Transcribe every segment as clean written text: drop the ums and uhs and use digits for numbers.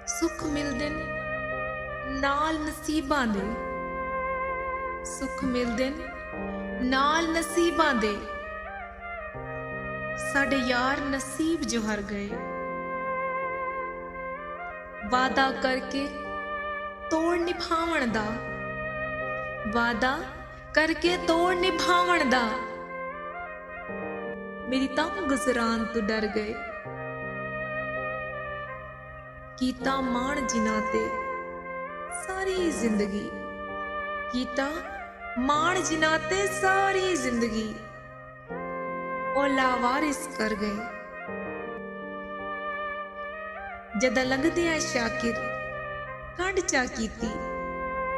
सुख मिलदे नाल नसीबां दे, सुख मिलदे नाल नसीबां दे। साडे यार नसीब जो हर गए, वादा करके तोड़ निभावण दा, वादा करके तोड़ निभावण दा। मेरी तंग गुजरान तो डर गए, कीता मान जिन्हां ते सारी जिंदगी, कीता मान जिन्हां ते सारी जिंदगी। ओ लावारिस कर गए। जदा लगदे आ शाकिर कंड चा कीती,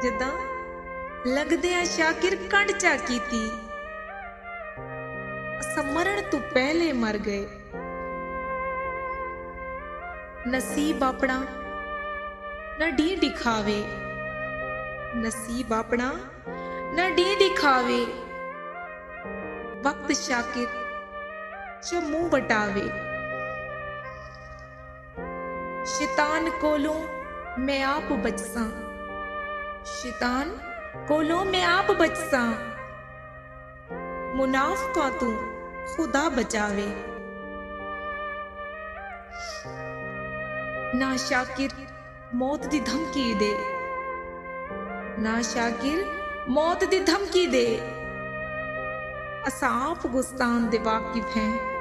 जदा लगदे आ शाकिर कंड चा कीती। असां मरण तो पहले मर गए। नसीब अपना न डी दिखावे, नसीब अपना न डी दिखावे। वक्त शाकिर च मुंह वटावे। शैतान कोलों मैं आप बचसां, शैतान कोलों मैं आप बचसां। मुनाफिकां तू खुदा बचावे। ना शाकिर मौत दी धमकी दे, ना शाकिर मौत दी धमकी दे। असां आप गुस्तान दे वाकिफ हैं।